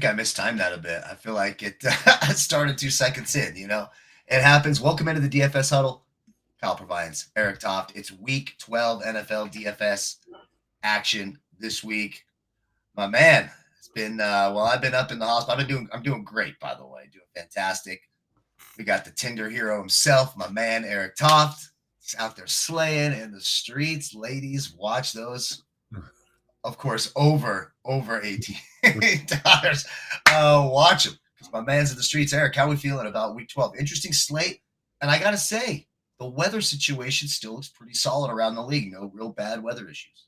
think I mistimed that a bit. I feel like it started 2 seconds in, It happens. Welcome into the DFS Huddle. Kyle provides Erik Toft. It's week 12 NFL DFS action this week. My man, it's been I've been up in the hospital. I'm doing great, by the way. Doing fantastic. We got the Tinder hero himself, my man Erik Toft. He's out there slaying in the streets. Ladies, watch those. Of course, over $18. Watch him. Because my man's in the streets. Erik, how we feeling about week 12? Interesting slate. And I got to say, the weather situation still looks pretty solid around the league. No real bad weather issues.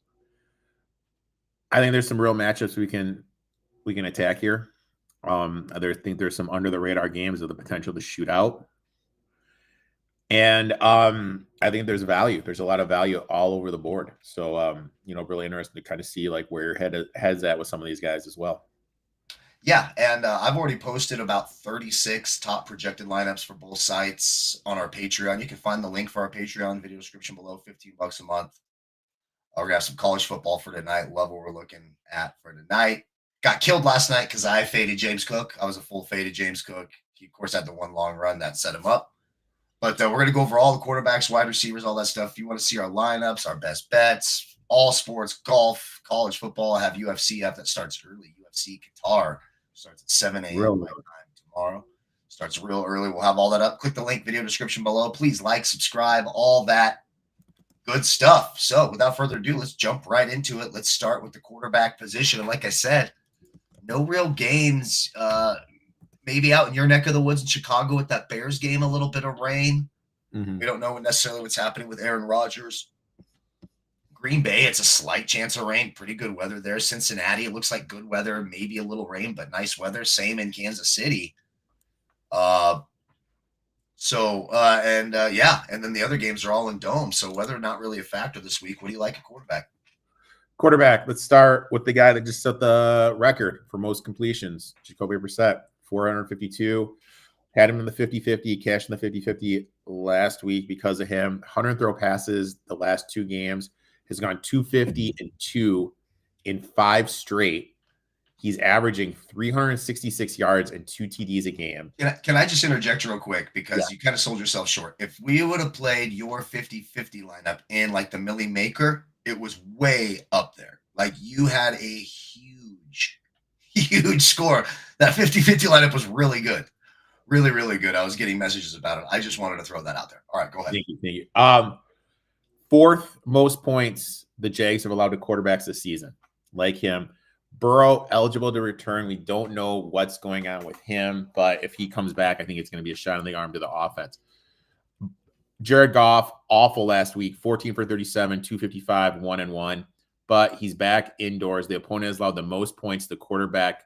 I think there's some real matchups we can attack here. I think there's some under the radar games with the potential to shoot out. And I think there's value. There's a lot of value all over the board. So, really interesting to kind of see like where your head's at with some of these guys as well. Yeah, and I've already posted about 36 top projected lineups for both sites on our Patreon. You can find the link for our Patreon video description below. $15 a month. We're gonna have some college football for tonight. Love what we're looking at for tonight. Got killed last night because I faded James Cook. I was a full faded James Cook. He, of course, had the one long run that set him up. But we're going to go over all the quarterbacks, wide receivers, all that stuff. If you want to see our lineups, our best bets, all sports, golf, college football, I have UFC up that starts early. UFC Qatar starts at 7 a.m. my time tomorrow. Starts real early. We'll have all that up. Click the link, video description below. Please like, subscribe, all that good stuff. So without further ado, let's jump right into it. Let's start with the quarterback position. And like I said, no real games. Maybe out in your neck of the woods in Chicago with that Bears game, a little bit of rain. Mm-hmm. We don't know necessarily what's happening with Aaron Rodgers. Green Bay, it's a slight chance of rain. Pretty good weather there. Cincinnati, it looks like good weather, maybe a little rain, but nice weather. Same in Kansas City. And then the other games are all in domes. So weather not really a factor this week. What do you like at quarterback? Quarterback, let's start with the guy that just set the record for most completions, Jacoby Brissett. 452, had him in the 50-50, cashed in the 50-50 last week because of him. 100 throw passes the last 2 games, has gone 250 and 2 in 5 straight. He's averaging 366 yards and 2 TDs a game. Can I just interject real quick because you kind of sold yourself short. If we would have played your 50-50 lineup in like the Millie Maker, it was way up there. Like you had a huge score. That 50-50 lineup was really good. Really, really good. I was getting messages about it. I just wanted to throw that out there. All right, go ahead. Thank you. 4th most points the Jags have allowed to quarterbacks this season. Like him. Burrow, eligible to return. We don't know what's going on with him, but if he comes back, I think it's going to be a shot in the arm to the offense. Jared Goff, awful last week. 14 for 37, 255, 1-1. But he's back indoors. The opponent has allowed the most points to quarterback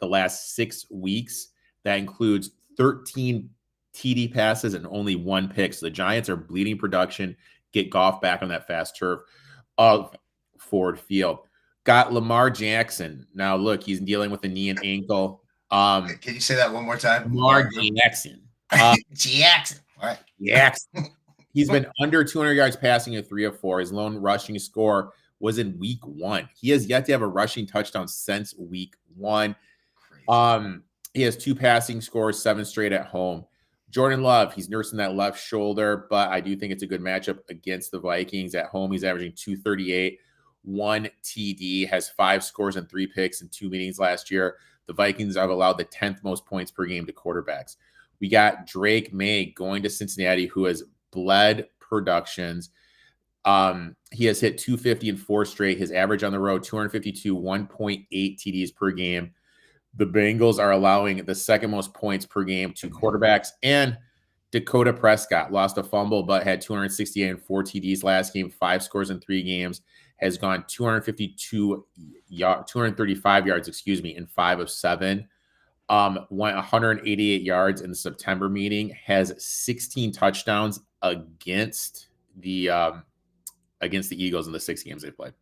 the last 6 weeks. That includes 13 TD passes and only 1 pick. So the Giants are bleeding production. Get Goff back on that fast turf of Ford Field. Got Lamar Jackson. Now, look, he's dealing with a knee and ankle. Can you say that one more time? Lamar Jackson. Jackson. All right. Jackson. He's been under 200 yards passing at 3 of 4. His lone rushing score was in week 1. He has yet to have a rushing touchdown since week 1. He has 2 passing scores, 7 straight at home. Jordan Love, he's nursing that left shoulder, but I do think it's a good matchup against the Vikings. At home, he's averaging 238, 1 TD, has 5 scores and 3 picks in 2 meetings last year. The Vikings have allowed the 10th most points per game to quarterbacks. We got Drake May going to Cincinnati, who has bled productions. He has hit 250 in 4 straight. His average on the road, 252, 1.8 TDs per game. The Bengals are allowing the 2nd most points per game to quarterbacks. And Dakota Prescott lost a fumble, but had 268 and 4 TDs last game, 5 scores in 3 games, has gone 235 yards, in 5 of 7. Went 188 yards in the September meeting, has 16 touchdowns against the Eagles in the 6 games they played.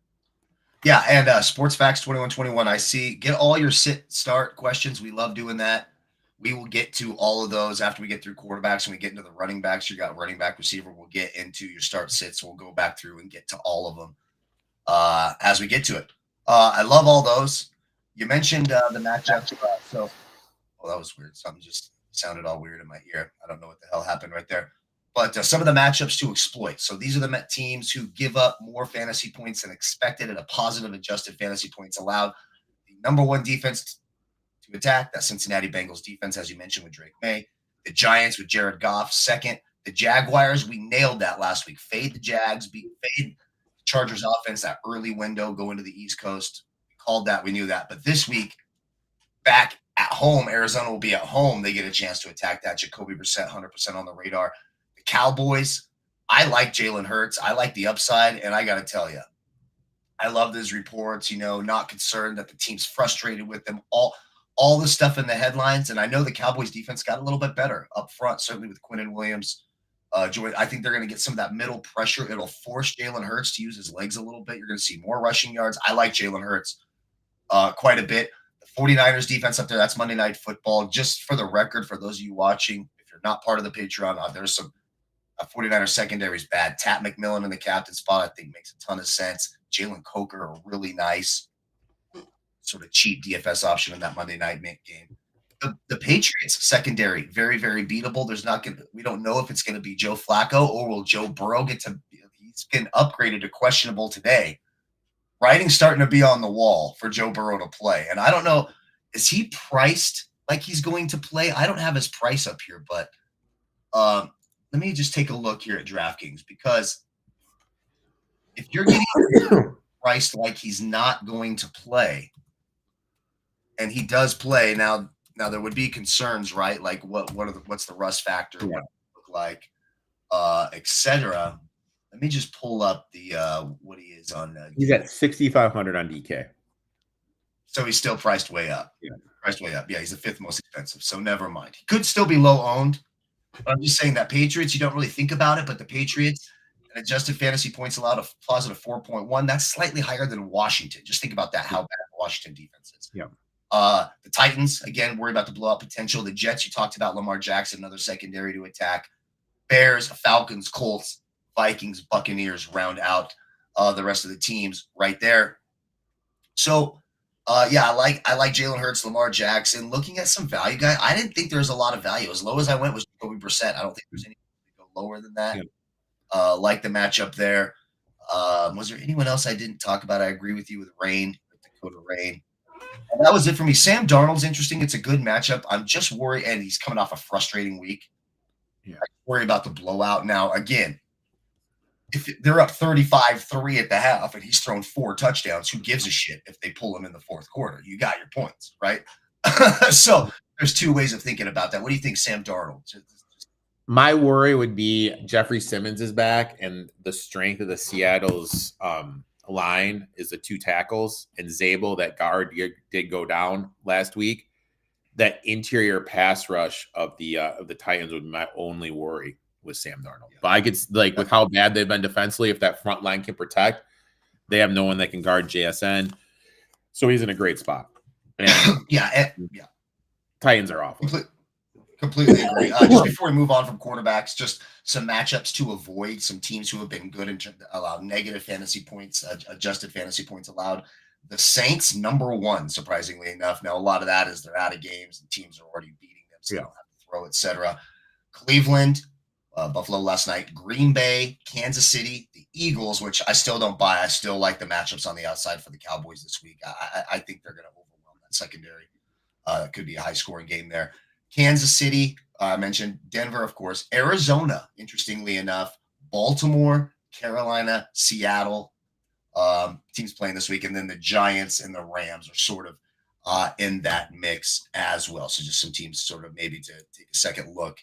Yeah, and Sports Facts 2121. I see. Get all your sit-start questions. We love doing that. We will get to all of those after we get through quarterbacks and we get into the running backs. You got running back, receiver. We'll get into your start sits. We'll go back through and get to all of them as we get to it. I love all those. You mentioned the matchup. So, well, that was weird. Something just sounded all weird in my ear. I don't know what the hell happened right there. But some of the matchups to exploit. So these are the teams who give up more fantasy points than expected at a positive adjusted fantasy points allowed. The number one defense to attack, that Cincinnati Bengals defense, as you mentioned, with Drake May. The Giants with Jared Goff, second. The Jaguars, we nailed that last week. Fade the Jags, fade the Chargers offense, that early window going to the East Coast. We called that, we knew that. But this week, back at home, Arizona will be at home. They get a chance to attack that. Jacoby Brissett, 100% on the radar. The Cowboys, I like Jalen Hurts. I like the upside, and I got to tell you, I love those reports, not concerned that the team's frustrated with them. All the stuff in the headlines, and I know the Cowboys defense got a little bit better up front, certainly with Quinnen Williams. I think they're going to get some of that middle pressure. It'll force Jalen Hurts to use his legs a little bit. You're going to see more rushing yards. I like Jalen Hurts quite a bit. The 49ers defense up there, that's Monday Night Football. Just for the record, for those of you watching, if you're not part of the Patreon, there's some 49ers secondary is bad. Tat McMillan in the captain spot, I think, makes a ton of sense. Jalen Coker, a really nice sort of cheap DFS option in that Monday night game. The Patriots secondary, very, very beatable. We don't know if it's going to be Joe Flacco or will Joe Burrow he's been upgraded to questionable today. Writing's starting to be on the wall for Joe Burrow to play. And I don't know, is he priced like he's going to play? I don't have his price up here, but let me just take a look here at DraftKings, because if you're getting priced like he's not going to play, and he does play now there would be concerns, right? Like what's the rust factor? What does it look like, etc. Let me just pull up the what he is on. He's at 6,500 on DK. So he's still priced way up. Yeah, priced way up. Yeah, he's the fifth most expensive. So never mind. He could still be low owned. But I'm just saying that Patriots, you don't really think about it, but the Patriots, an adjusted fantasy points allowed, a positive 4.1. That's slightly higher than Washington. Just think about that, how bad the Washington defense is. Yeah. The Titans, again, worried about the blowout potential. The Jets, you talked about Lamar Jackson, another secondary to attack. Bears, Falcons, Colts, Vikings, Buccaneers round out the rest of the teams right there. So, I like Jalen Hurts, Lamar Jackson. Looking at some value guy, I didn't think there was a lot of value. As low as I went was Jacoby Brissett. I don't think there's any go lower than that. Yeah. Like the matchup there. Was there anyone else I didn't talk about? I agree with you with Dakota Rain. And that was it for me. Sam Darnold's interesting. It's a good matchup. I'm just worried, and he's coming off a frustrating week. Yeah. I worry about the blowout. Now, again, if they're up 35-3 at the half and he's thrown 4 touchdowns, who gives a shit if they pull him in the fourth quarter? You got your points, right? So there's 2 ways of thinking about that. What do you think, Sam Darnold? My worry would be Jeffrey Simmons is back, and the strength of the Seattle's line is the 2 tackles, and Zabel, that guard, did go down last week. That interior pass rush of the Titans would be my only worry with Sam Darnold. Yeah. But I could, with how bad they've been defensively, if that front line can protect, they have no one that can guard JSN. So he's in a great spot. And Titans are awful. Completely agree. Just before we move on from quarterbacks, just some matchups to avoid, some teams who have been good and allowed negative fantasy points, adjusted fantasy points allowed. The Saints, number 1, surprisingly enough. Now, a lot of that is they're out of games and teams are already beating them, so they don't have to throw, etc. Cleveland, Buffalo last night, Green Bay, Kansas City, the Eagles, which I still don't buy. I still like the matchups on the outside for the Cowboys this week. I think they're going to overwhelm that secondary. It could be a high-scoring game there. Kansas City, I mentioned Denver, of course. Arizona, interestingly enough. Baltimore, Carolina, Seattle. Teams playing this week. And then the Giants and the Rams are sort of in that mix as well. So just some teams sort of maybe to take a second look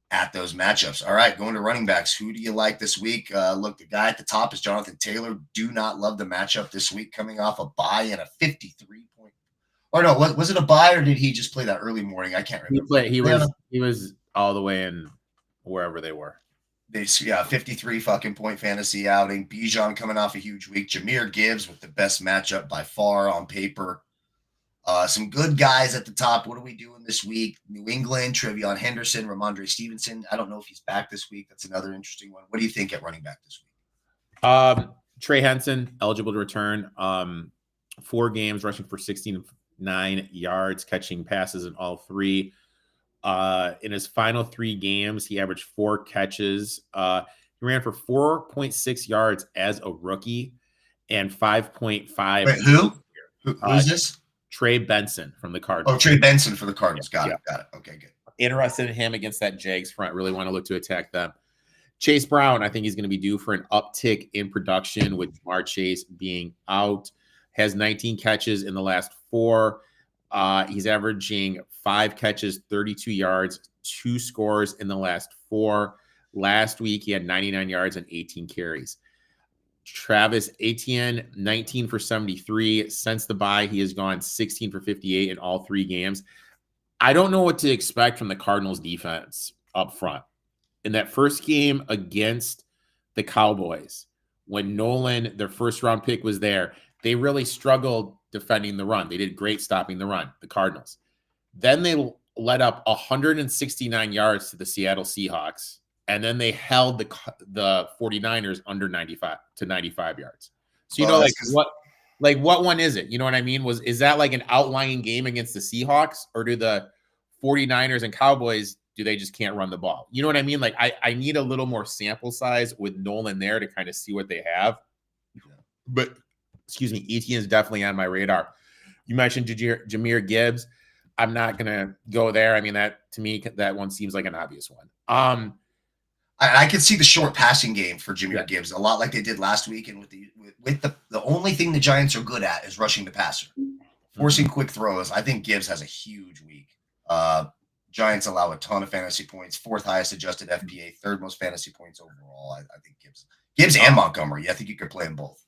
at those matchups. All right, going to running backs. Who do you like this week? Look, the guy at the top is Jonathan Taylor. Do not love the matchup this week, coming off a bye and a 53-point. Or no, was it a bye or did he just play that early morning? I can't remember. He was all the way in wherever they were. 53 fucking point fantasy outing. Bijan coming off a huge week. Jahmyr Gibbs with the best matchup by far on paper. Some good guys at the top. What are we doing this week? New England, Trevion Henderson, Ramondre Stevenson. I don't know if he's back this week. That's another interesting one. What do you think at running back this week? Trey Henson, eligible to return. 4 games, rushing for 109 yards, catching passes in all three. In his final 3 games, he averaged 4 catches. He ran for 4.6 yards as a rookie and 5.5. Wait, who's this? Trey Benson from the Cardinals. Oh, Trey Benson for the Cardinals. Got it. Okay, good. Interested in him against that Jags front. Really want to look to attack them. Chase Brown, I think he's going to be due for an uptick in production with Jamar Chase being out. Has 19 catches in the last 4. He's averaging 5 catches, 32 yards, 2 scores in the last 4. Last week, he had 99 yards and 18 carries. Travis Etienne, 19 for 73. Since the bye, he has gone 16 for 58 in all 3 games. I don't know what to expect from the Cardinals defense up front. In that first game against the Cowboys, when Nolan, their first round pick, was there, they really struggled defending the run. They did great stopping the run, the Cardinals. Then they let up 169 yards to the Seattle Seahawks, and then they held the 49ers under 95 yards. So, what one is it? You know what I mean? Is that like an outlying game against the Seahawks, or do the 49ers and Cowboys, do they just can't run the ball? You know what I mean? Like, I need a little more sample size with Nolan there to kind of see what they have. But, excuse me, Etienne is definitely on my radar. You mentioned Jahmyr Gibbs. I'm not going to go there. I mean, to me, that one seems like an obvious one. I can see the short passing game for Jahmyr Gibbs, a lot like they did last week. And with the only thing the Giants are good at is rushing the passer, forcing quick throws. I think Gibbs has a huge week. Giants allow a ton of fantasy points, 4th highest adjusted FPA, 3rd most fantasy points overall. I think Gibbs and Montgomery. I think you could play them both.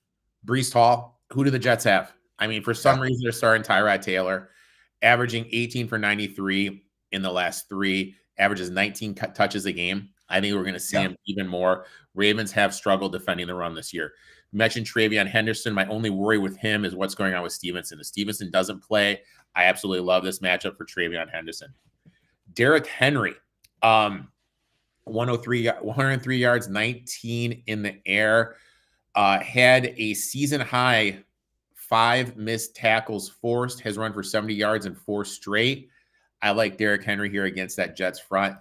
Breece Hall. Who do the Jets have? I mean, for some reason, they're starting Tyrod Taylor, averaging 18 for 93 in the last 3, averages 19 touches a game. I think we're going to see him even more. Ravens have struggled defending the run this year. You mentioned TreVeyon Henderson. My only worry with him is what's going on with Stevenson. If Stevenson doesn't play, I absolutely love this matchup for TreVeyon Henderson. Derrick Henry, 103 yards, 19 in the air, had a season high 5 missed tackles forced, has run for 70 yards in 4 straight. I like Derrick Henry here against that Jets front.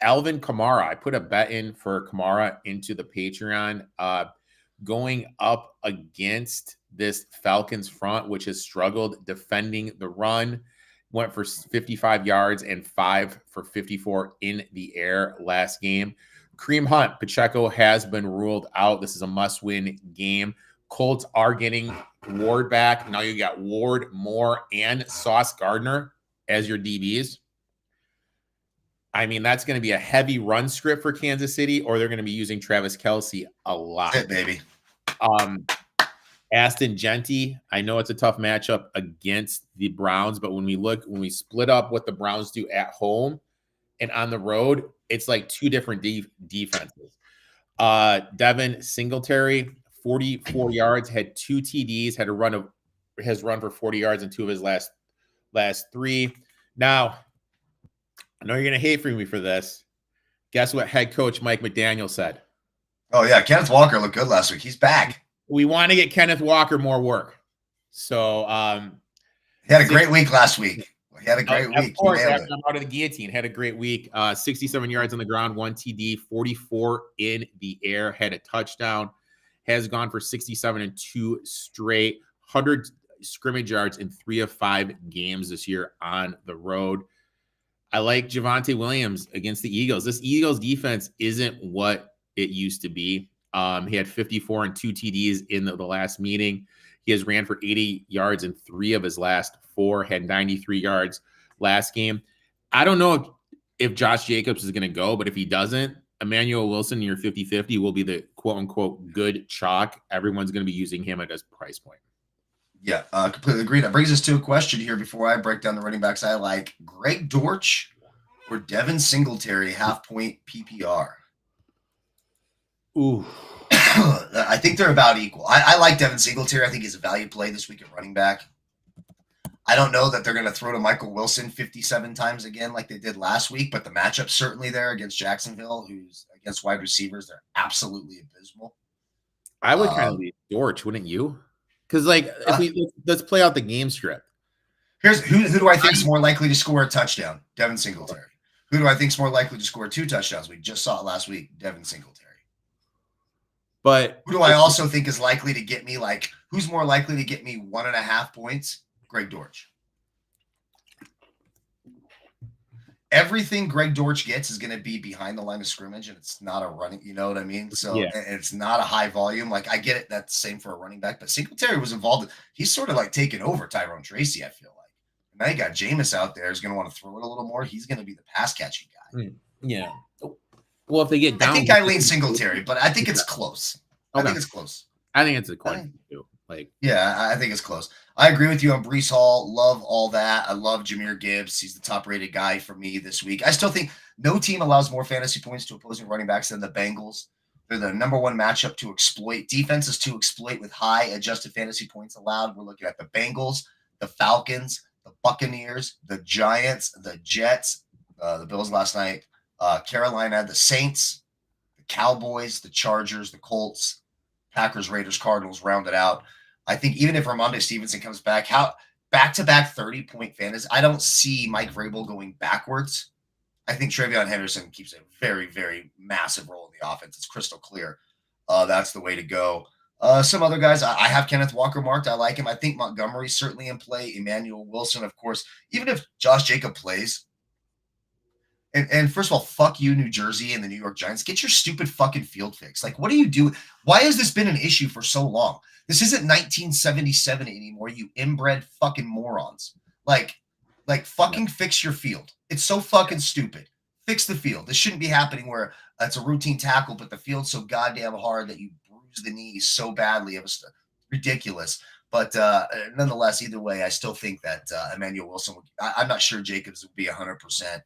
Alvin Kamara, I put a bet in for Kamara into the Patreon, going up against this Falcons front, which has struggled defending the run. Went for 55 yards and 5 for 54 in the air last game. Kareem Hunt, Pacheco has been ruled out. This is a must-win game. Colts are getting Ward back. Now you got Ward, Moore, and Sauce Gardner as your DBs. I mean, that's going to be a heavy run script for Kansas City, or they're going to be using Travis Kelce a lot. That's it, baby. Aston Genty, I know it's a tough matchup against the Browns, but when we split up what the Browns do at home and on the road, it's like 2 different defenses. Devin Singletary, 44 yards, had 2 TDs, has run for 40 yards in 2 of his last 3. Now, I know you're going to hate for me for this. Guess what head coach Mike McDaniel said? Oh, yeah. Kenneth Walker looked good last week. He's back. We want to get Kenneth Walker more work. So he had a great week last week. He had a great week. Of course, after I'm out of the guillotine, had a great week. 67 yards on the ground, 1 TD, 44 in the air, had a touchdown, has gone for 67 in 2 straight, 100 scrimmage yards in 3 of 5 games this year on the road. I like Javonte Williams against the Eagles. This Eagles defense isn't what it used to be. He had 54 and 2 TDs in the last meeting. He has ran for 80 yards in 3 of his last 4, had 93 yards last game. I don't know if Josh Jacobs is going to go, but if he doesn't, Emmanuel Wilson, your 50-50, will be the quote-unquote good chalk. Everyone's going to be using him at his price point. Yeah, completely agree. That brings us to a question here before I break down the running backs. I like Greg Dortch or Devin Singletary, half-point PPR. Ooh. I think they're about equal. I like Devin Singletary. I think he's a value play this week at running back. I don't know that they're going to throw to Michael Wilson 57 times again like they did last week, but the matchup's certainly there against Jacksonville, who's against wide receivers. They're absolutely abysmal. I would kind of leave Dortch, wouldn't you? Because, like, if let's play out the game script. Here's who do I think is more likely to score a touchdown? Devin Singletary. Who do I think is more likely to score 2 touchdowns? We just saw it last week. Devin Singletary. But who do I also think is likely to get me who's more likely to get me 1.5 points? Greg Dortch. Everything Greg Dortch gets is going to be behind the line of scrimmage, and it's not a running, you know what I mean? So it's not a high volume. I get it. That's the same for a running back, but Singletary was involved. He's sort of taking over Tyrone Tracy, I feel like. And now you got Jameis out there who's going to want to throw it a little more. He's going to be the pass catching guy. Yeah. Well, if they get down, I think I lean Singletary, but I think it's close. Okay. I think it's close. I think it's a coin too. Yeah, I think it's close. I agree with you on Breece Hall. Love all that. I love Jahmyr Gibbs. He's the top-rated guy for me this week. I still think no team allows more fantasy points to opposing running backs than the Bengals. They're the number one matchup to exploit. Defenses to exploit with high adjusted fantasy points allowed. We're looking at the Bengals, the Falcons, the Buccaneers, the Giants, the Jets, the Bills last night, Carolina, the Saints, the Cowboys, the Chargers, the Colts, Packers, Raiders, Cardinals rounded out. I think even if Ramondre Stevenson comes back, back-to-back 30-point fantasy, I don't see Mike Vrabel going backwards. I think TreVeyon Henderson keeps a very, very massive role in the offense. It's crystal clear. That's the way to go. Some other guys, I have Kenneth Walker marked. I like him. I think Montgomery's certainly in play. Emmanuel Wilson, of course. Even if Josh Jacob plays, and first of all, fuck you, New Jersey and the New York Giants. Get your stupid fucking field fixed. What do you do? Why has this been an issue for so long? This isn't 1977 anymore, you inbred fucking morons. Fucking fix your field. It's so fucking stupid. Fix the field. This shouldn't be happening where it's a routine tackle, but the field's so goddamn hard that you bruise the knees so badly. It was ridiculous. But nonetheless, either way, I still think that Emmanuel Wilson I'm not sure Jacobs would be 100%.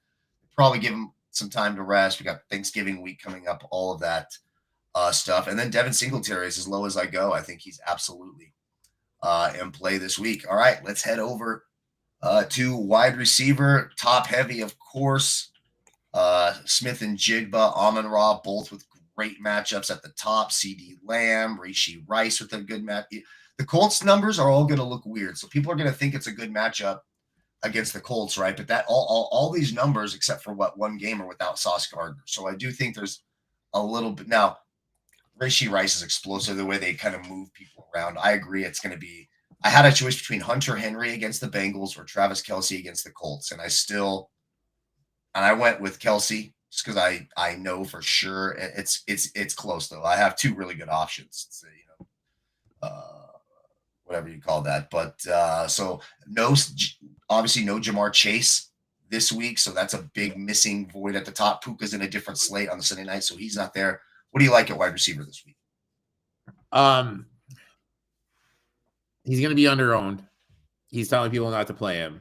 Probably give him some time to rest. We got Thanksgiving week coming up, all of that stuff. And then Devin Singletary is as low as I go. I think he's absolutely in play this week. All right, let's head over to wide receiver, top heavy, of course. Smith and Jigba, Amon-Ra, both with great matchups at the top. CD Lamb, Rashee Rice with a good match. The Colts numbers are all going to look weird. So people are going to think it's a good matchup against the Colts, right? But that all these numbers, except for one game, are without Sauce Gardner. So I do think there's a little bit. Now, Rashee Rice is explosive, the way they kind of move people around. I agree it's going to be – I had a choice between Hunter Henry against the Bengals or Travis Kelce against the Colts, and I went with Kelce just because I know for sure it's close, though. I have two really good options. It's, whatever you call that. But so obviously no Jamar Chase this week, so that's a big missing void at the top. Puka's in a different slate on the Sunday night, so he's not there. What do you like at wide receiver this week? He's going to be under-owned. He's telling people not to play him.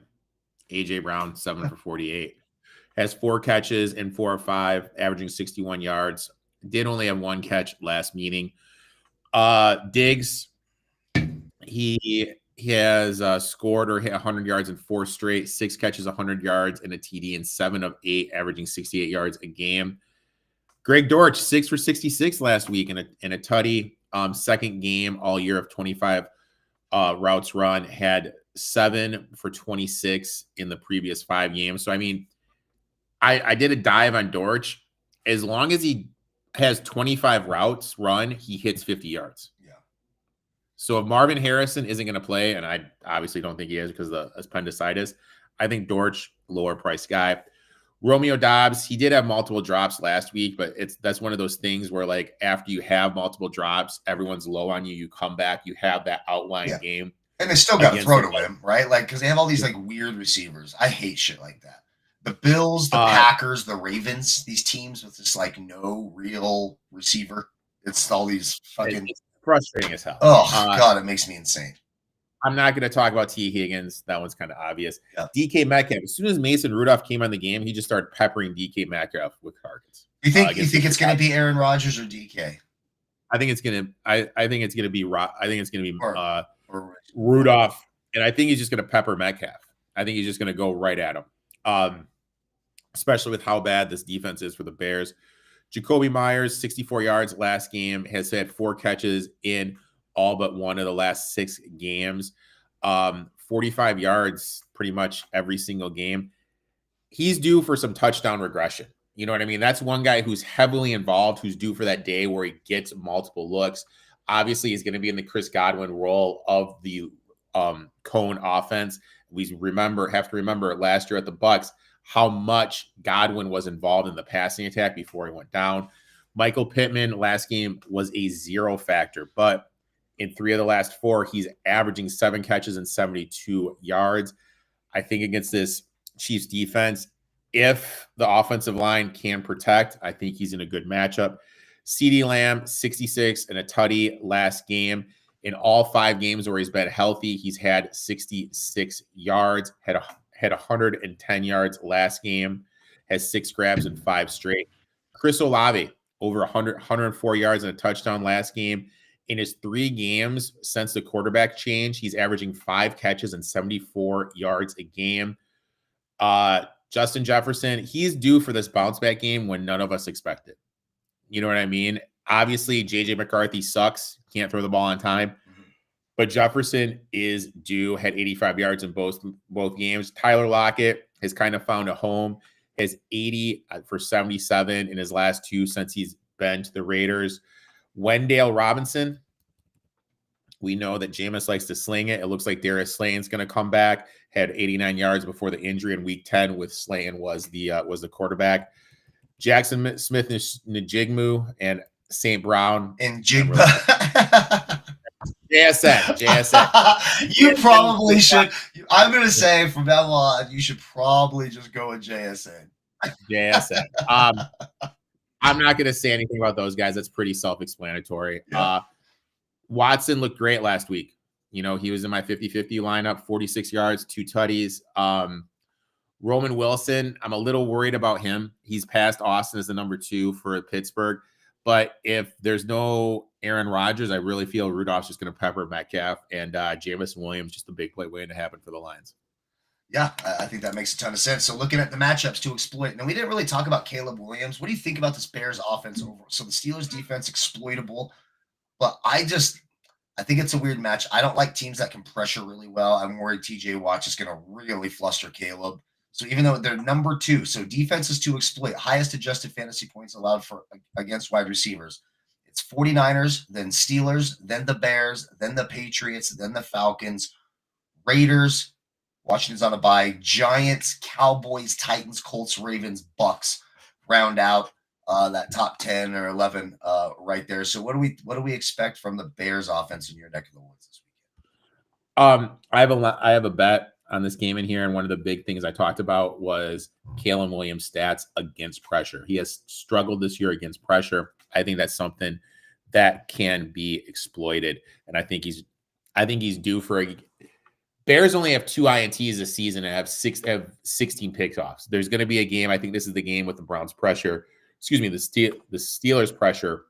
A.J. Brown, 7 for 48. Has 4 catches and 4 or 5, averaging 61 yards. Did only have 1 catch last meeting. Diggs, he has scored or hit 100 yards in 4 straight, 6 catches, 100 yards, and a TD in 7 of 8, averaging 68 yards a game. Greg Dortch, 6 for 66 last week in a tutty. Second game all year of 25 routes run. Had 7 for 26 in the previous 5 games. So, I mean, I did a dive on Dortch. As long as he has 25 routes run, he hits 50 yards. Yeah. So if Marvin Harrison isn't going to play, and I obviously don't think he is because of the appendicitis, I think Dortch, lower price guy. Romeo Doubs, he did have multiple drops last week, but that's one of those things where, like, after you have multiple drops, everyone's low on you. You come back, you have that outlying game. And they still got to throw to him, right? Because they have all these, weird receivers. I hate shit like that. The Bills, the Packers, the Ravens, these teams with just, no real receiver. It's all these fucking... It's frustrating as hell. Oh, God, it makes me insane. I'm not going to talk about T. Higgins. That one's kind of obvious. Yeah. DK Metcalf. As soon as Mason Rudolph came on the game, he just started peppering DK Metcalf with targets. You think it's going to be Aaron Rodgers or DK? I think it's going to. I think it's going to be. I think it's going to be Rudolph, and I think he's just going to pepper Metcalf. I think he's just going to go right at him. Especially with how bad this defense is for the Bears. Jacoby Myers, 64 yards last game, has had 4 catches in all but one of the last 6 games. 45 yards pretty much every single game. He's due for some touchdown regression. You know what I mean? That's one guy who's heavily involved, who's due for that day where he gets multiple looks. Obviously, he's going to be in the Chris Godwin role of the Cohen offense. We have to remember last year at the Bucks how much Godwin was involved in the passing attack before he went down. Michael Pittman last game was a 0 factor, but in 3 of the last 4, he's averaging 7 catches and 72 yards. I think against this Chiefs defense, if the offensive line can protect, I think he's in a good matchup. CeeDee Lamb, 66 and a tutty last game. In all 5 games where he's been healthy, he's had 66 yards, had 110 yards last game, has 6 grabs in 5 straight. Chris Olave, over 104 yards and a touchdown last game. In his 3 games since the quarterback change, he's averaging 5 catches and 74 yards a game. Justin Jefferson, he's due for this bounce back game when none of us expect it. You know what I mean? Obviously, JJ McCarthy sucks. Can't throw the ball on time. But Jefferson is due, had 85 yards in both games. Tyler Lockett has kind of found a home, has 80 for 77 in his last 2 since he's been to the Raiders. Wendell Robinson, we know that Jameis likes to sling it. It looks like Darius Slayton's going to come back. Had 89 yards before the injury in Week 10 with Slayton was the quarterback. Jackson Smith-Njigba and St. Brown. And Jigba. JSN. You probably should. I'm going to say from now on, you should probably just go with JSN. JSN. I'm not going to say anything about those guys. That's pretty self-explanatory. Yeah. Watson looked great last week. You know, he was in my 50-50 lineup, 46 yards, 2 tutties. Roman Wilson, I'm a little worried about him. He's passed Austin as the number 2 for Pittsburgh. But if there's no Aaron Rodgers, I really feel Rudolph's just going to pepper Metcalf and Jameson Williams, just a big play waiting to happen for the Lions. Yeah, I think that makes a ton of sense. So looking at the matchups to exploit. Now, we didn't really talk about Caleb Williams. What do you think about this Bears offense overall? So the Steelers defense exploitable, but I think it's a weird match. I don't like teams that can pressure really well. I'm worried TJ Watt is going to really fluster Caleb. So even though they're number 2, so defenses to exploit, highest adjusted fantasy points allowed for against wide receivers. It's 49ers, then Steelers, then the Bears, then the Patriots, then the Falcons, Raiders, Washington's on a bye, Giants, Cowboys, Titans, Colts, Ravens, Bucks round out that top 10 or 11 right there. So what do we expect from the Bears offense in your neck of the woods this weekend? I have a bet on this game in here, and one of the big things I talked about was Caleb Williams' stats against pressure. He has struggled this year against pressure. I think that's something that can be exploited, and I think he's due for a. Bears only have 2 INTs this season and have 16 pickoffs. There's going to be a game. I think this is the game with the Browns pressure. Excuse me, the Steelers pressure.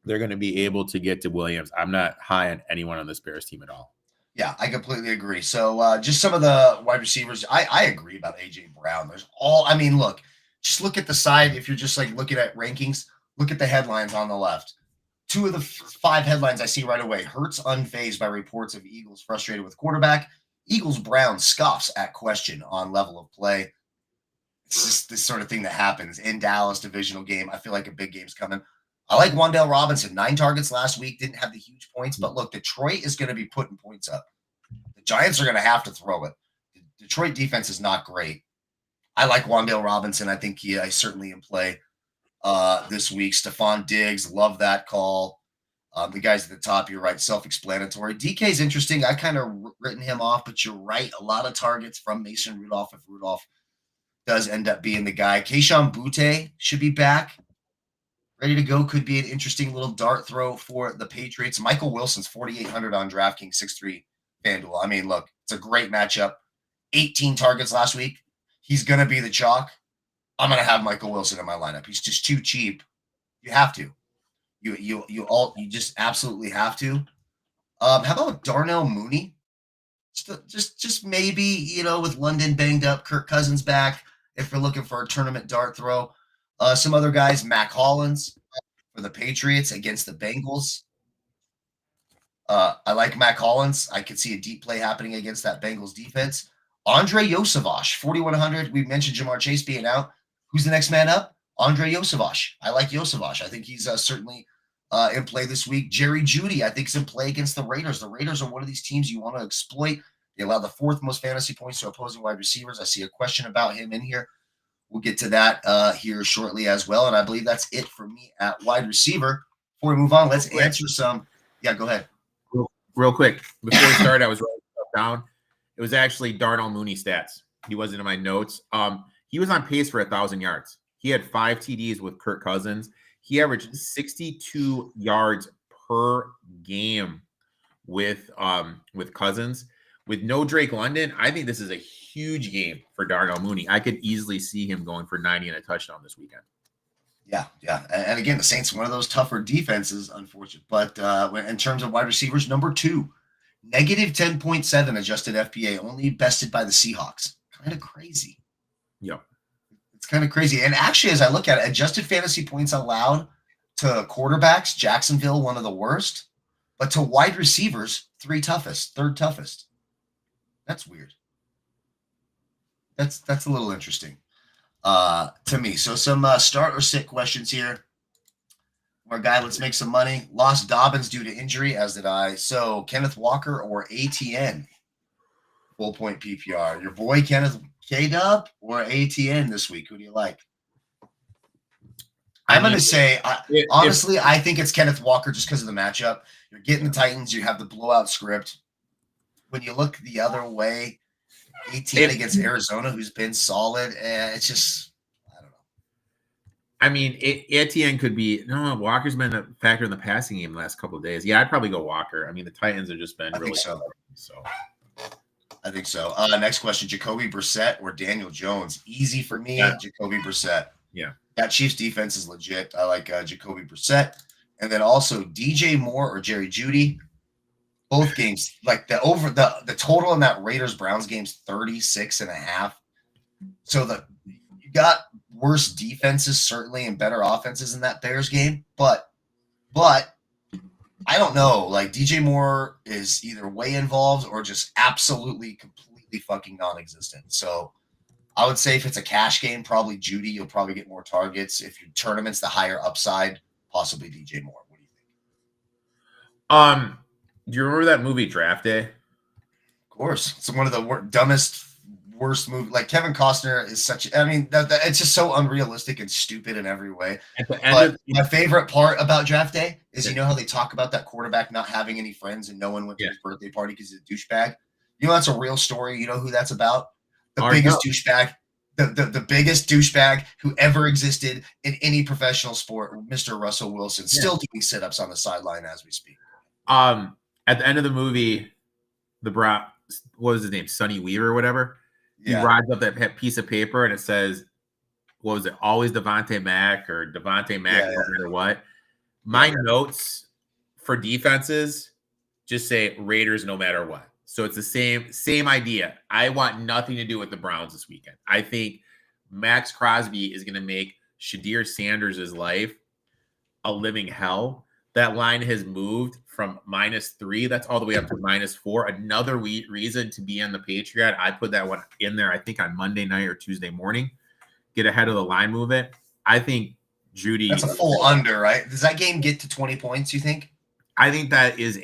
They're going to be able to get to Williams. I'm not high on anyone on this Bears team at all. Yeah, I completely agree. So just some of the wide receivers, I agree about A.J. Brown. Look, just look at the side. If you're just like looking at rankings, look at the headlines on the left. 2 of the 5 headlines I see right away. Hurts unfazed by reports of Eagles frustrated with quarterback. Eagles Browns scoffs at question on level of play. It's just this sort of thing that happens in Dallas divisional game. I feel like a big game's coming. I like Wandale Robinson, 9 targets last week, didn't have the huge points, but look, Detroit is going to be putting points up. The Giants are going to have to throw it. The Detroit defense is not great. I like Wandale Robinson. I think he's certainly in play this week. Stephon Diggs, love that call. The guys at the top, you're right, self-explanatory. DK is interesting. I kind of written him off, but you're right. A lot of targets from Mason Rudolph if Rudolph does end up being the guy. Kayshon Boutte should be back. Ready to go. Could be an interesting little dart throw for the Patriots. Michael Wilson's 4,800 on DraftKings, 6'3 FanDuel. I mean, look, it's a great matchup. 18 targets last week. He's going to be the chalk. I'm going to have Michael Wilson in my lineup. He's just too cheap. You have to. You just absolutely have to. How about Darnell Mooney? Just maybe, with London banged up, Kirk Cousins back, if you're looking for a tournament dart throw. Some other guys, Mac Hollins for the Patriots against the Bengals. I like Matt Collins. I could see a deep play happening against that Bengals defense. Andre Yosevach, 4,100. We mentioned Jamar Chase being out. Who's the next man up? Andre Yosevach. I like Yosevach. I think he's certainly in play this week. Jerry Jeudy, I think, is in play against the Raiders. The Raiders are one of these teams you want to exploit. They allow the 4th most fantasy points to opposing wide receivers. I see a question about him in here. We'll get to that here shortly as well. And I believe that's it for me at wide receiver. Before we move on, let's answer some. Yeah, go ahead. Real quick. Before we start, I was writing stuff down. It was actually Darnell Mooney stats. He wasn't in my notes. He was on pace for 1,000 yards. He had 5 TDs with Kirk Cousins. He averaged 62 yards per game with Cousins. With no Drake London, I think this is a huge game for Darnell Mooney. I could easily see him going for 90 and a touchdown this weekend. Yeah. And again, the Saints, one of those tougher defenses, unfortunately. But in terms of wide receivers, number 2, negative 10.7 adjusted FPA, only bested by the Seahawks. Kind of crazy. Yeah. It's kind of crazy. And actually, as I look at it, adjusted fantasy points allowed to quarterbacks, Jacksonville, one of the worst. But to wide receivers, 3rd toughest. That's weird. That's a little interesting to me. So some start or sit questions here. Our guy, let's make some money. Lost Dobbins due to injury, as did I. So Kenneth Walker or ATN? Full point PPR. Your boy Kenneth K-Dub or ATN this week? Who do you like? I'm going to say, honestly, I think it's Kenneth Walker just because of the matchup. You're getting the Titans. You have the blowout script. When you look the other way, 18 against Arizona, who's been solid, it's just, I don't know. I mean, Etienne could be, no, Walker's been a factor in the passing game the last couple of days. Yeah, I'd probably go Walker. I mean, the Titans have just been really so. So I think so. Next question, Jacoby Brissett or Daniel Jones? Easy for me, Jacoby Brissett. Yeah. That Chiefs defense is legit. I like Jacoby Brissett. And then also DJ Moore or Jerry Jeudy. Both games, like the total in that Raiders-Browns game's 36.5. So you got worse defenses, certainly, and better offenses in that Bears game. But I don't know. Like, DJ Moore is either way involved or just absolutely, completely fucking non-existent. So I would say if it's a cash game, probably Jeudy. You'll probably get more targets. If your tournament's the higher upside, possibly DJ Moore. What do you think? Do you remember that movie Draft Day? Of course. It's one of the dumbest, worst movies. Like, Kevin Costner is such – I mean, it's just so unrealistic and stupid in every way. But my favorite part about Draft Day is you know how they talk about that quarterback not having any friends and no one went to his birthday party because he's a douchebag? You know that's a real story. You know who that's about? The biggest douchebag. The biggest douchebag who ever existed in any professional sport, Mr. Russell Wilson, still doing sit-ups on the sideline as we speak. At the end of the movie, what was his name? Sonny Weaver or whatever. Yeah. He rides up that piece of paper and it says, what was it? Always Devontae Mack or Devontae Mack, no matter what. My notes for defenses just say Raiders no matter what. So it's the same idea. I want nothing to do with the Browns this weekend. I think Max Crosby is going to make Shadir Sanders' life a living hell. That line has moved from -3. That's all the way up to -4. Another reason to be on the Patriot. I put that one in there, I think, on Monday night or Tuesday morning. Get ahead of the line movement. I think Jeudy. That's a full under, right? Does that game get to 20 points, you think? I think that is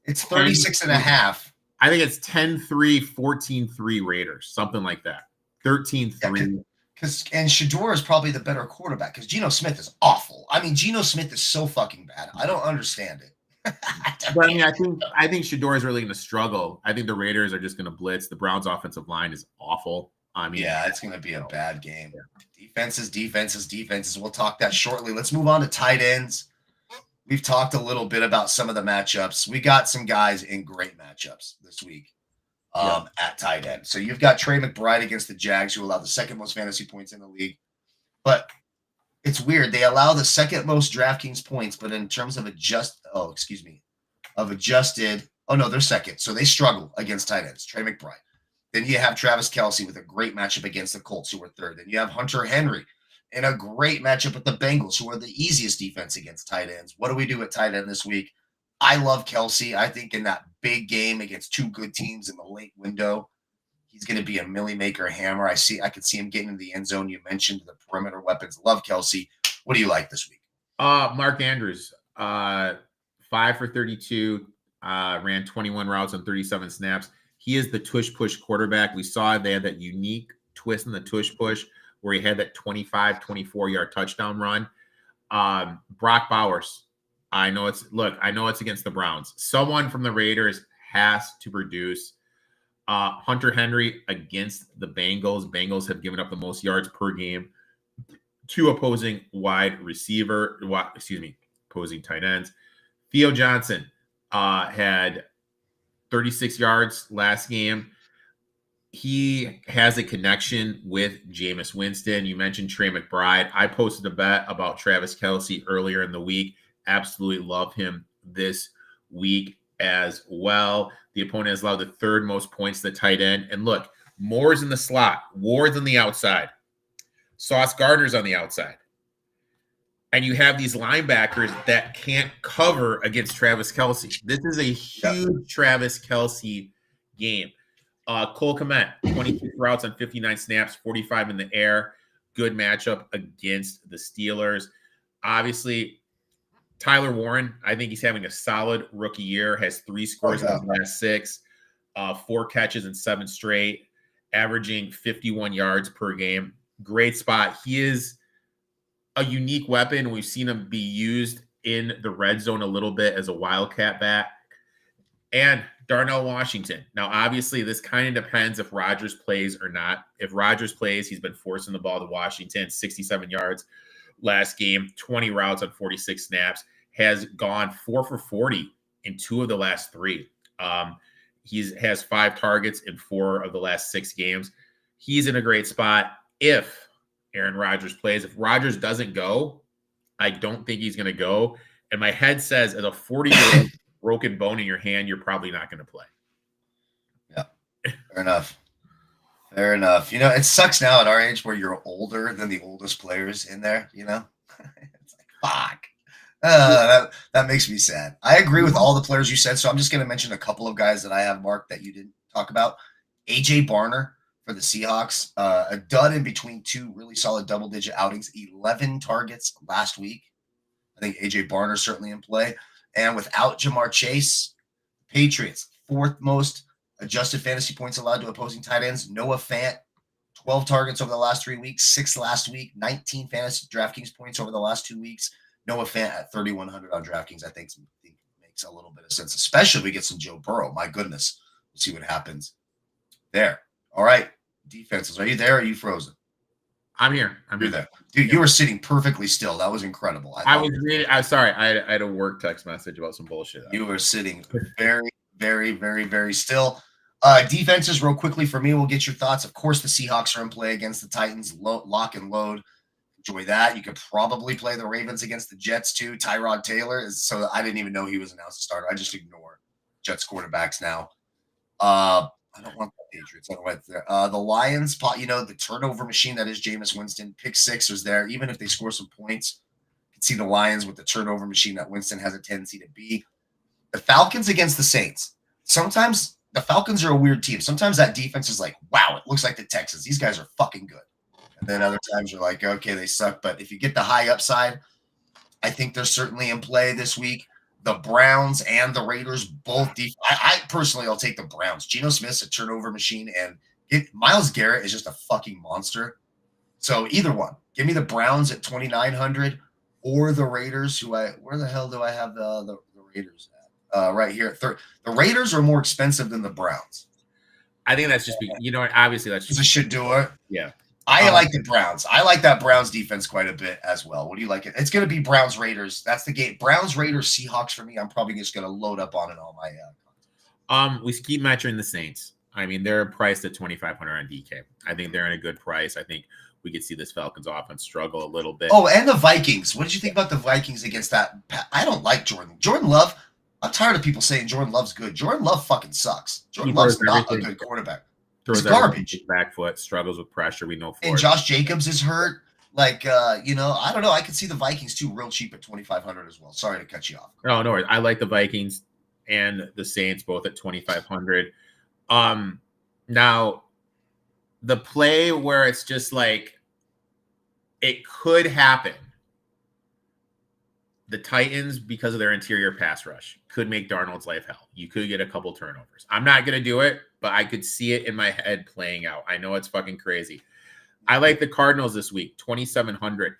it's 36.5. I think it's 10-3, 14-3 Raiders, something like that. 13-3. And Shador is probably the better quarterback because Geno Smith is awful. I mean, Geno Smith is so fucking bad. I don't understand it. But I mean, I think Shador is really going to struggle. I think the Raiders are just going to blitz. The Browns' offensive line is awful. I mean, yeah, it's going to be a bad game. Yeah. Defenses. We'll talk that shortly. Let's move on to tight ends. We've talked a little bit about some of the matchups. We got some guys in great matchups this week. At tight end. So you've got Trey McBride against the Jags, who allow the 2nd most fantasy points in the league. But it's weird. They allow the 2nd most DraftKings points, but in terms of adjusted, they're 2nd. So they struggle against tight ends, Trey McBride. Then you have Travis Kelce with a great matchup against the Colts, who are 3rd. Then you have Hunter Henry in a great matchup with the Bengals, who are the easiest defense against tight ends. What do we do at tight end this week? I love Kelsey. I think in that big game against two good teams in the late window, he's going to be a millie maker hammer. I could see him getting in the end zone. You mentioned the perimeter weapons. Love Kelsey. What do you like this week? Mark Andrews, 5 for 32, ran 21 routes on 37 snaps. He is the tush push quarterback. We saw they had that unique twist in the tush push where he had that 25, 24-yard touchdown run. Brock Bowers. I know it's against the Browns. Someone from the Raiders has to produce. Hunter Henry against the Bengals. Bengals have given up the most yards per game to opposing opposing tight ends. Theo Johnson had 36 yards last game. He has a connection with Jameis Winston. You mentioned Trey McBride. I posted a bet about Travis Kelce earlier in the week. Absolutely love him this week as well. The opponent has allowed the third most points to the tight end. And look, Moore's in the slot. Ward's on the outside. Sauce Gardner's on the outside. And you have these linebackers that can't cover against Travis Kelce. This is a huge Travis Kelce game. Cole Kmet, 26 routes on 59 snaps, 45 in the air. Good matchup against the Steelers. Obviously, Tyler Warren, I think he's having a solid rookie year, has 3 scores in the last 6, 4 catches in 7 straight, averaging 51 yards per game. Great spot. He is a unique weapon. We've seen him be used in the red zone a little bit as a wildcat back. And Darnell Washington. Now, obviously, this kind of depends if Rodgers plays or not. If Rodgers plays, he's been forcing the ball to Washington, 67 yards last game, 20 routes on 46 snaps, has gone 4 for 40 in 2 of the last 3. He has 5 targets in 4 of the last 6 games. He's in a great spot if Aaron Rodgers plays. If Rodgers doesn't go, I don't think he's going to go. And my head says as a 40-year-old broken bone in your hand, you're probably not going to play. Yeah, fair enough. Fair enough. You know, it sucks now at our age where you're older than the oldest players in there, you know? It's like, fuck. That makes me sad. I agree with all the players you said, so I'm just going to mention a couple of guys that I have marked that you didn't talk about. A.J. Barner for the Seahawks, a dud in between 2 really solid double-digit outings, 11 targets last week. I think A.J. Barner certainly in play. And without Jamar Chase, Patriots, 4th most adjusted fantasy points allowed to opposing tight ends. Noah Fant, 12 targets over the last 3 weeks, 6 last week, 19 fantasy DraftKings points over the last 2 weeks. Noah Fant at 3,100 on DraftKings, I think makes a little bit of sense, especially if we get some Joe Burrow. My goodness. We'll see what happens there. All right. Defenses. Are you there or are you frozen? I'm here. You're there. Dude, you were sitting perfectly still. That was incredible. I'm sorry. I had a work text message about some bullshit. You were sitting very, very, very, very still. Defenses, real quickly for me, we'll get your thoughts. Of course, the Seahawks are in play against the Titans. Lock and load. Enjoy that. You could probably play the Ravens against the Jets too. Tyrod Taylor is so I didn't even know he was announced a starter. I just ignore Jets quarterbacks now. I don't want the Patriots. I don't want there. The Lions, you know, the turnover machine that is Jameis Winston. Pick 6 is there. Even if they score some points, you can see the Lions with the turnover machine that Winston has a tendency to be. The Falcons against the Saints. Sometimes the Falcons are a weird team. Sometimes that defense is like, wow, it looks like the Texans. These guys are fucking good. And then other times you're like, okay, they suck. But if you get the high upside, I think they're certainly in play this week. The Browns and the Raiders both. I personally, I'll take the Browns. Geno Smith's a turnover machine, and Myles Garrett is just a fucking monster. So either one. Give me the Browns at 2,900 or the Raiders. Where the hell do I have the Raiders at? Right here. The Raiders are more expensive than the Browns. I think that's just obviously that's just a shit doer. Yeah. I like the Browns. I like that Browns defense quite a bit as well. What do you like? It's going to be Browns Raiders. That's the game. Browns Raiders Seahawks for me. I'm probably just going to load up on it all my. We keep mentioning the Saints. I mean, they're priced at 2,500 on DK. I think they're in a good price. I think we could see this Falcons offense struggle a little bit. Oh, and the Vikings. What did you think about the Vikings against that? I don't like Jordan Love. I'm tired of people saying Jordan Love's good. Jordan Love fucking sucks. Jordan Love's not a good quarterback. Throws garbage. Back foot, struggles with pressure. We know. And Josh Jacobs is hurt. Like, I don't know. I could see the Vikings too, real cheap at 2,500 as well. Sorry to cut you off. No, no worries. I like the Vikings and the Saints both at 2,500. Now the play where it's just like it could happen. The Titans, because of their interior pass rush, could make Darnold's life hell. You could get a couple turnovers. I'm not going to do it, but I could see it in my head playing out. I know it's fucking crazy. I like the Cardinals this week, 2,700.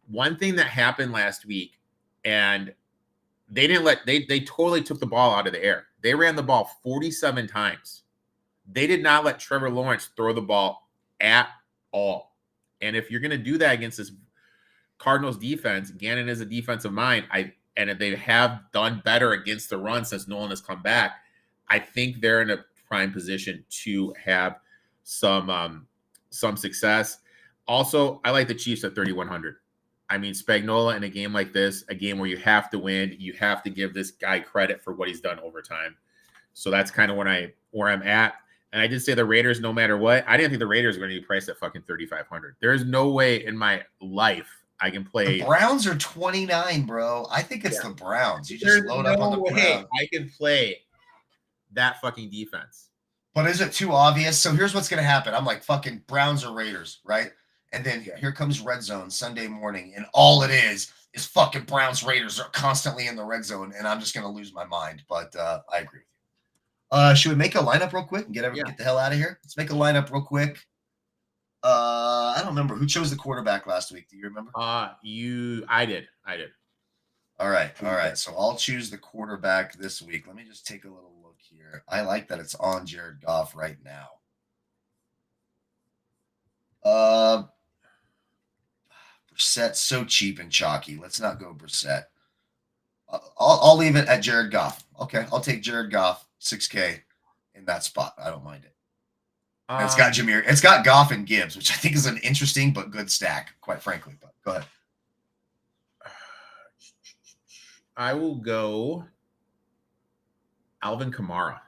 One thing that happened last week, and they totally took the ball out of the air. They ran the ball 47 times. They did not let Trevor Lawrence throw the ball at all. And if you're going to do that against this Cardinals defense, Gannon is a defensive mind. And if they have done better against the run since Nolan has come back, I think they're in a prime position to have some success. Also, I like the Chiefs at 3,100. I mean, Spagnuolo in a game like this, a game where you have to win, you have to give this guy credit for what he's done over time. So that's kind of where I'm at. And I did say the Raiders, no matter what, I didn't think the Raiders were going to be priced at fucking 3,500. There's no way in my life I can play. The Browns are 29, bro. I think it's the Browns. You just load up on the Browns. I can play that fucking defense. But is it too obvious? So here's what's going to happen. I'm like, fucking Browns or Raiders, right? And then here comes Red Zone Sunday morning, and all it is fucking Browns Raiders are constantly in the red zone, and I'm just going to lose my mind. But I agree with you. Should we make a lineup real quick and get the hell out of here? Let's make a lineup real quick. I don't remember who chose the quarterback last week. Do you remember? I did. All right. So I'll choose the quarterback this week. Let me just take a little look here. I like that it's on Jared Goff right now. Brissett's so cheap and chalky. Let's not go Brissett. I'll leave it at Jared Goff. Okay, I'll take Jared Goff, 6K in that spot. I don't mind it. And it's got Jameer. It's got Goff and Gibbs, which I think is an interesting but good stack, quite frankly. But go ahead. I will go Alvin Kamara.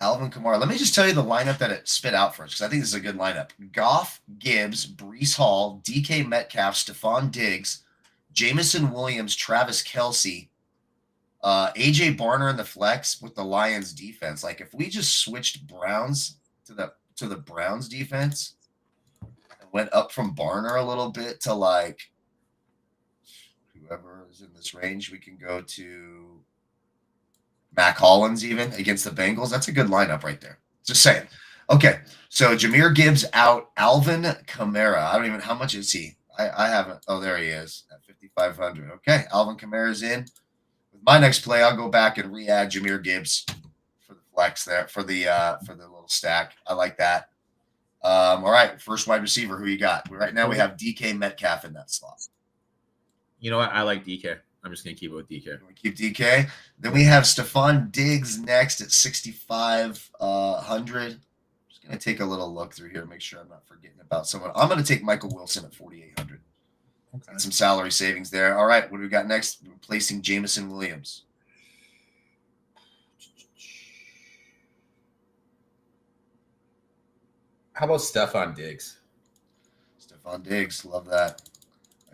Let me just tell you the lineup that it spit out for us, because I think this is a good lineup. Goff, Gibbs, Breece Hall, DK Metcalf, Stephon Diggs, Jamison Williams, Travis Kelce, AJ Barner in the flex with the Lions defense. Like, if we just switched Browns to the Browns defense and went up from Barner a little bit to like whoever is in this range, we can go to Mac Hollins even against the Bengals. That's a good lineup right there. Just saying. Okay, so Jahmyr Gibbs out. Alvin Kamara. I don't even, how much is he? I haven't. Oh, there he is at 5,500. Okay, Alvin Kamara's in. With my next play, I'll go back and re-add Jahmyr Gibbs for the flex there for the little stack. I like that. All right, first wide receiver. Who you got? Right now we have DK Metcalf in that slot. You know what? I like DK. I'm just going to keep it with DK. Keep DK. Then we have Stephon Diggs next at 6,500. Just going to take a little look through here to make sure I'm not forgetting about someone. I'm going to take Michael Wilson at 4,800. Okay. Some salary savings there. All right, what do we got next? Replacing Jamison Williams. How about Stephon Diggs? Stephon Diggs, love that.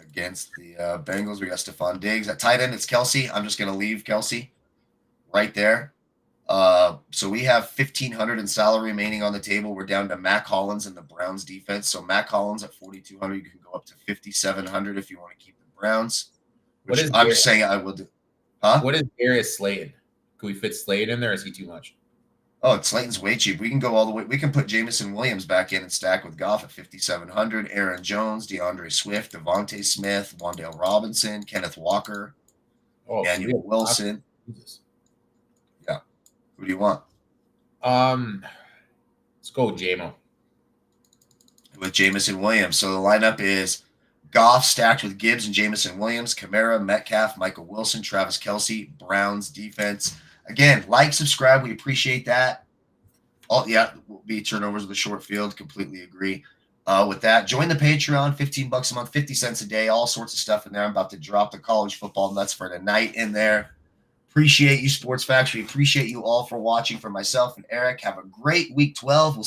Against the Bengals, we got Stephon Diggs. At tight end, it's Kelce. I'm just going to leave Kelce right there. So we have 1,500 in salary remaining on the table. We're down to Mac Hollins in the Browns defense. So Mac Hollins at 4,200. You can go up to 5,700 if you want to keep the Browns. Which I'm just saying I will do. Huh? What is Darius Slayton? Can we fit Slade in there, or is he too much? Oh, Slayton's way cheap. We can go all the way. We can put Jamison Williams back in and stack with Goff at 5,700. Aaron Jones, DeAndre Swift, Devontae Smith, Wan'Dale Robinson, Kenneth Walker, Daniel Wilson. Jesus. Yeah. Who do you want? Let's go with JMO. With Jamison Williams. So the lineup is Goff stacked with Gibbs and Jamison Williams, Kamara, Metcalf, Michael Wilson, Travis Kelce, Browns defense. Again, like, subscribe. We appreciate that. Will be turnovers of the short field. Completely agree with that. Join the Patreon, $15 a month, 50 cents a day, all sorts of stuff in there. I'm about to drop the college football nuts for tonight in there. Appreciate you, Sports Facts. We appreciate you all for watching. For myself and Erik, have a great week 12. We'll